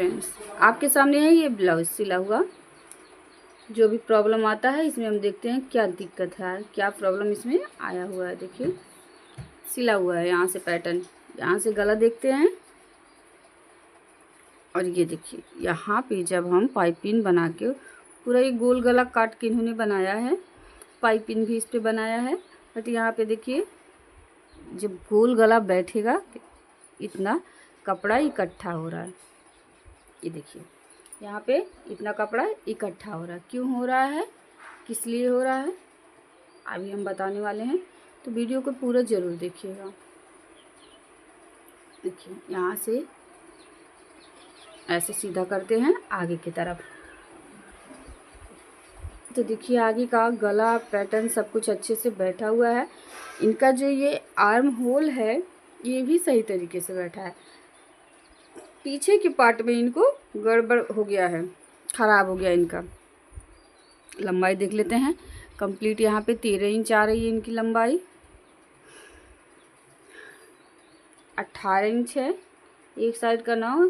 Friends, आपके सामने है ये ब्लाउज सिला हुआ। जो भी प्रॉब्लम आता है इसमें हम देखते हैं क्या दिक्कत है, क्या प्रॉब्लम इसमें आया हुआ है। देखिए सिला हुआ है, यहाँ से पैटर्न, यहाँ से गला देखते हैं और ये देखिए यहाँ पे जब हम पाइपिंग बना के पूरा ये गोल गला काट के इन्होंने बनाया है, पाइपिंग भी इस पे बनाया है। बट यहाँ पे देखिए जब गोल गला बैठेगा इतना कपड़ा इकट्ठा हो रहा है। ये देखिए यहाँ पे इतना कपड़ा इकट्ठा हो रहा है। क्यों हो रहा है, किस लिए हो रहा है, अभी हम बताने वाले हैं, तो वीडियो को पूरा ज़रूर देखिएगा। देखिए यहाँ से ऐसे सीधा करते हैं आगे की तरफ, तो देखिए आगे का गला पैटर्न सब कुछ अच्छे से बैठा हुआ है। इनका जो ये आर्म होल है ये भी सही तरीके से बैठा है। पीछे के पार्ट में इनको गड़बड़ हो गया है, ख़राब हो गया इनका। लंबाई देख लेते हैं कंप्लीट। यहाँ पे 13 इंच आ रही है इनकी लंबाई, 18 इंच है एक साइड का 9।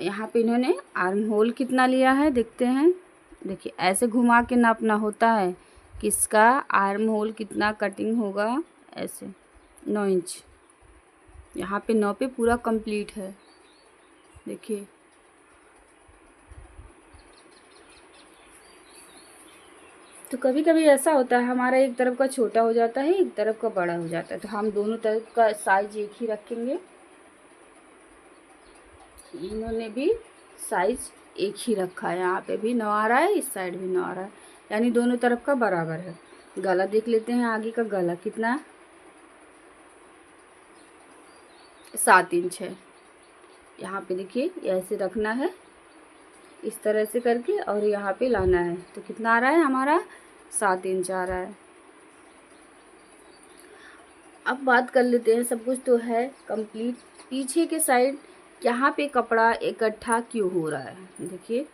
यहाँ पे इन्होंने आर्म होल कितना लिया है देखते हैं। देखिए ऐसे घुमा के नापना होता है किसका आर्म होल कितना कटिंग होगा। ऐसे 9 इंच, यहाँ पे 9 पे पूरा कंप्लीट है। देखिए तो कभी कभी ऐसा होता है हमारा एक तरफ का छोटा हो जाता है, एक तरफ का बड़ा हो जाता है, तो हम दोनों तरफ का साइज एक ही रखेंगे। इन्होंने भी साइज एक ही रखा है, यहाँ पे भी 9 आ रहा है, इस साइड भी 9 आ रहा है, यानी दोनों तरफ का बराबर है। गला देख लेते हैं, आगे का गला कितना है, 7 इंच है। यहाँ पे देखिए ऐसे रखना है इस तरह से करके और यहाँ पे लाना है, तो कितना आ रहा है हमारा 7 इंच आ रहा है। अब बात कर लेते हैं, सब कुछ तो है कंप्लीट। पीछे के साइड यहाँ पे कपड़ा इकट्ठा क्यों हो रहा है, देखिए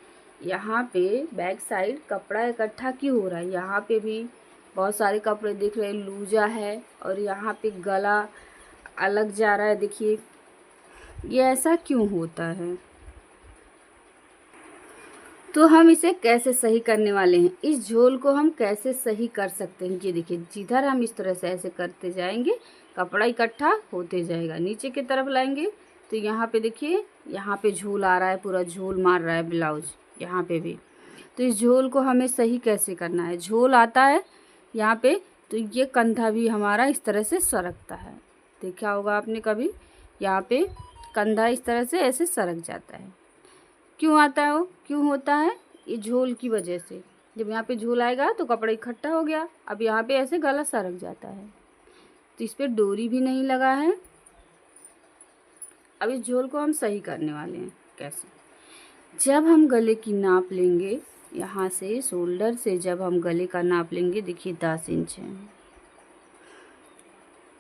यहाँ पे बैक साइड कपड़ा इकट्ठा क्यों हो रहा है। यहाँ पे भी बहुत सारे कपड़े दिख रहे हैं, लूजा है, और यहाँ पे गला अलग जा रहा है। देखिए ये ऐसा क्यों होता है, तो हम इसे कैसे सही करने वाले हैं, इस झोल को हम कैसे सही कर सकते हैं। ये देखिए जिधर हम इस तरह से ऐसे करते जाएंगे कपड़ा इकट्ठा होते जाएगा, नीचे की तरफ लाएंगे तो यहाँ पे देखिए यहाँ पे झोल आ रहा है, पूरा झोल मार रहा है ब्लाउज यहाँ पे भी। तो इस झोल को हमें सही कैसे करना है, झोल आता है यहाँ पे तो ये कंधा भी हमारा इस तरह से सरकता है, देखा होगा आपने कभी, यहाँ पे कंधा इस तरह से ऐसे सरक जाता है। क्यों आता है वो, क्यों होता है, ये झोल की वजह से। जब यहाँ पे झोल आएगा तो कपड़ा इकट्ठा हो गया, अब यहाँ पे ऐसे गला सरक जाता है, तो इस पर डोरी भी नहीं लगा है। अब इस झोल को हम सही करने वाले हैं कैसे। जब हम गले की नाप लेंगे, यहाँ से शोल्डर से जब हम गले का नाप लेंगे, देखिए 10 इंच है,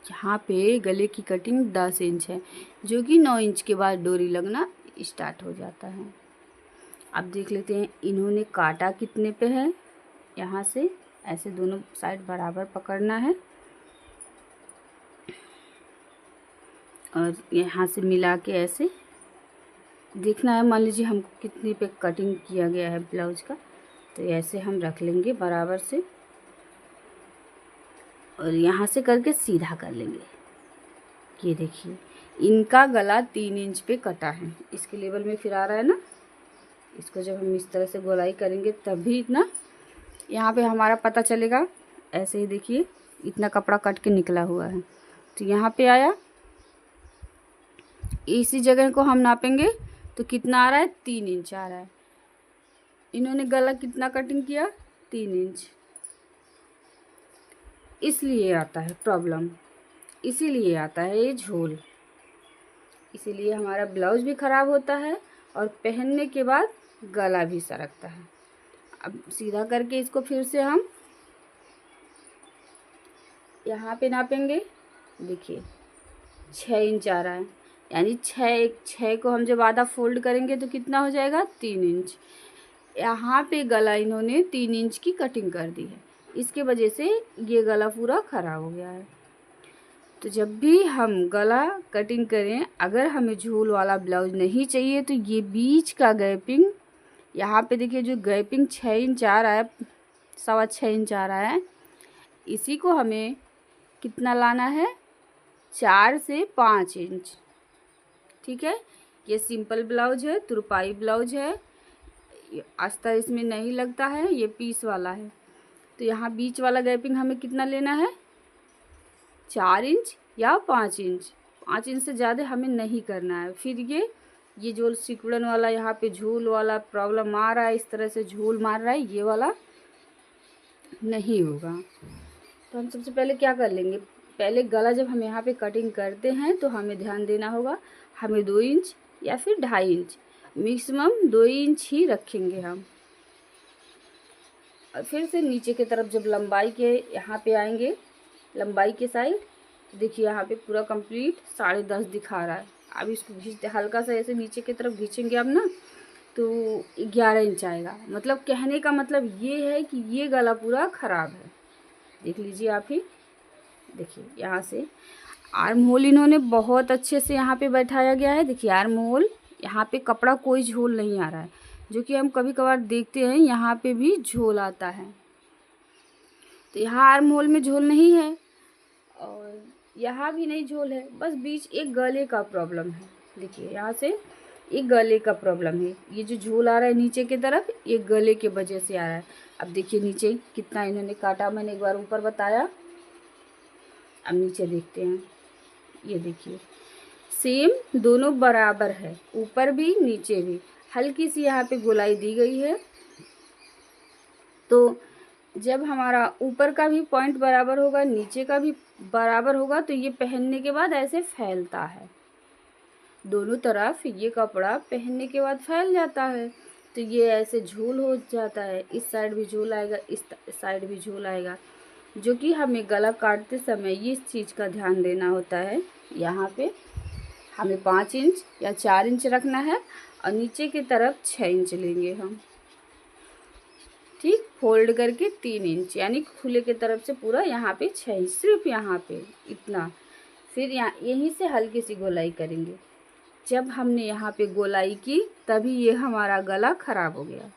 यहाँ पे गले की कटिंग 10 इंच है, जो कि 9 इंच के बाद डोरी लगना स्टार्ट हो जाता है। अब देख लेते हैं इन्होंने काटा कितने पे है। यहाँ से ऐसे दोनों साइड बराबर पकड़ना है और यहाँ से मिला के ऐसे देखना है। मान लीजिए हमको कितने पे कटिंग किया गया है ब्लाउज का, तो ऐसे हम रख लेंगे बराबर से और यहाँ से करके सीधा कर लेंगे। ये देखिए इनका गला 3 इंच पे कटा है, इसके लेवल में फिर आ रहा है ना। इसको जब हम इस तरह से गोलाई करेंगे तब भी इतना यहाँ पे हमारा पता चलेगा। ऐसे ही देखिए इतना कपड़ा कट के निकला हुआ है, तो यहाँ पे आया, इसी जगह को हम नापेंगे तो कितना आ रहा है, 3 इंच आ रहा है। इन्होंने गला कितना कटिंग किया, 3 इंच। इसलिए आता है प्रॉब्लम, इसीलिए आता है ये झोल, इसीलिए हमारा ब्लाउज भी ख़राब होता है और पहनने के बाद गला भी सरकता है। अब सीधा करके इसको फिर से हम यहाँ पे नापेंगे, देखिए 6 इंच आ रहा है, यानी 6 को हम जब आधा फोल्ड करेंगे तो कितना हो जाएगा, 3 इंच। यहाँ पे गला इन्होंने 3 इंच की कटिंग कर दी है, इसके वजह से ये गला पूरा ख़राब हो गया है। तो जब भी हम गला कटिंग करें, अगर हमें झोल वाला ब्लाउज नहीं चाहिए तो ये बीच का गैपिंग, यहाँ पे देखिए जो गैपिंग 6 इंच आ रहा है, 6.25 इंच आ रहा है, इसी को हमें कितना लाना है, 4 से 5 इंच। ठीक है, ये सिंपल ब्लाउज है, तुरपाई ब्लाउज है, अस्तर इसमें नहीं लगता है, ये पीस वाला है। तो यहाँ बीच वाला गैपिंग हमें कितना लेना है, 4 इंच या 5 इंच। 5 इंच से ज़्यादा हमें नहीं करना है। फिर ये जो सिकुड़न वाला यहाँ पे झूल वाला प्रॉब्लम आ रहा है, इस तरह से झूल मार रहा है, ये वाला नहीं होगा। तो हम सबसे पहले क्या कर लेंगे, पहले गला जब हम यहाँ पे कटिंग करते हैं तो हमें ध्यान देना होगा, हमें 2 इंच या फिर 2.5 इंच, मैक्सिमम 2 इंच ही रखेंगे हम। और फिर से नीचे की तरफ जब लंबाई के यहाँ पे आएंगे, लंबाई के साइड, देखिए यहाँ पे पूरा कंप्लीट 10.5 दिखा रहा है। अब इसको खींचते, हल्का सा ऐसे नीचे की तरफ खींचेंगे अब ना, तो 11 इंच आएगा। मतलब कहने का मतलब ये है कि ये गला पूरा ख़राब है। देख लीजिए आप ही, देखिए यहाँ से आर्म होल इन्होंने बहुत अच्छे से यहाँ पे बैठाया गया है। देखिए आर्म होल, यहाँ पे कपड़ा कोई झोल नहीं आ रहा है, जो कि हम कभी कभार देखते हैं यहाँ पे भी झोल आता है। तो यहाँ आर्म होल में झोल नहीं है और यहाँ भी नहीं झोल है, बस बीच एक गले का प्रॉब्लम है। देखिए यहाँ से एक गले का प्रॉब्लम है, ये जो झोल आ रहा है नीचे की तरफ, ये गले के वजह से आ रहा है। अब देखिए नीचे कितना इन्होंने काटा, मैंने एक बार ऊपर बताया, अब नीचे देखते हैं। ये देखिए सेम दोनों बराबर है, ऊपर भी नीचे भी हल्की सी यहाँ पे गोलाई दी गई है। तो जब हमारा ऊपर का भी पॉइंट बराबर होगा, नीचे का भी बराबर होगा, तो ये पहनने के बाद ऐसे फैलता है, दोनों तरफ ये कपड़ा पहनने के बाद फैल जाता है। तो ये ऐसे झोल हो जाता है, इस साइड भी झोल आएगा, इस साइड भी झोल आएगा, जो कि हमें गला काटते समय इस चीज़ का ध्यान देना होता है। यहाँ पे हमें 5 इंच या 4 इंच रखना है और नीचे की तरफ 6 इंच लेंगे हम। ठीक, फोल्ड करके 3 इंच, यानी खुले की तरफ से पूरा यहाँ पे 6 इंच, सिर्फ यहाँ पे इतना। फिर यहाँ यहीं से हल्की सी गोलाई करेंगे। जब हमने यहाँ पे गोलाई की तभी ये हमारा गला ख़राब हो गया।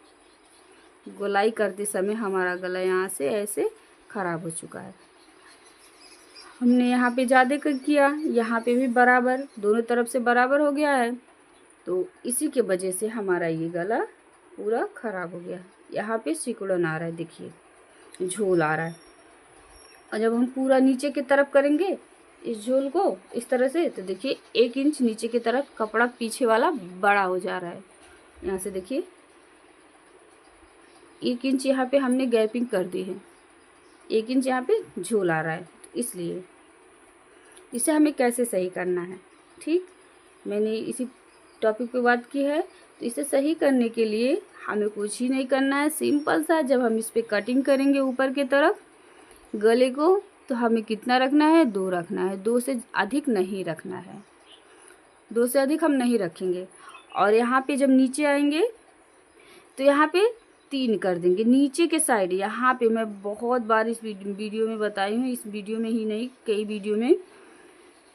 गोलाई करते समय हमारा गला यहाँ से ऐसे ख़राब हो चुका है। हमने यहाँ पे ज़्यादा किया, यहाँ पे भी बराबर, दोनों तरफ से बराबर हो गया है, तो इसी के वजह से हमारा ये गला पूरा ख़राब हो गया। यहाँ पे सिकुड़न आ रहा है, देखिए झोल आ रहा है। और जब हम पूरा नीचे की तरफ करेंगे इस झोल को इस तरह से, तो देखिए 1 इंच नीचे की तरफ कपड़ा पीछे वाला बड़ा हो जा रहा है। यहाँ से देखिए 1 इंच यहाँ पे हमने गैपिंग कर दी है, 1 इंच यहाँ पे झोल आ रहा है। तो इसलिए इसे हमें कैसे सही करना है, ठीक, मैंने इसी टॉपिक पे बात की है। तो इसे सही करने के लिए हमें कुछ ही नहीं करना है, सिंपल सा, जब हम इस पर कटिंग करेंगे ऊपर की तरफ गले को, तो हमें कितना रखना है, 2 रखना है, 2 से अधिक नहीं रखना है, 2 से अधिक हम नहीं रखेंगे। और यहाँ पे जब नीचे आएंगे तो यहाँ पे 3 कर देंगे नीचे के साइड। यहाँ पे मैं बहुत बार इस वीडियो में बताई हूँ, इस वीडियो में ही नहीं कई वीडियो में।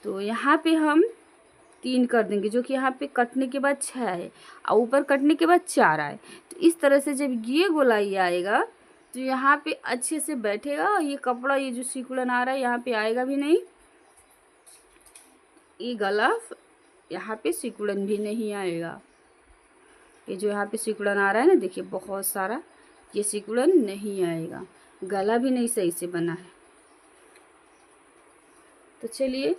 तो यहाँ पे हम 3 कर देंगे, जो कि यहाँ पे कटने के बाद 6 है और ऊपर कटने के बाद 4 आए। तो इस तरह से जब ये गोलाई आएगा तो यहाँ पे अच्छे से बैठेगा और ये कपड़ा, ये जो सिकुड़न आ रहा है यहाँ पे आएगा भी नहीं, ये गला यहाँ पे सिकुड़न भी नहीं आएगा। ये जो यहाँ पे सिकुड़न आ रहा है ना, देखिए बहुत सारा, ये सिकुड़न नहीं आएगा, गला भी नहीं सही से बना है। तो चलिए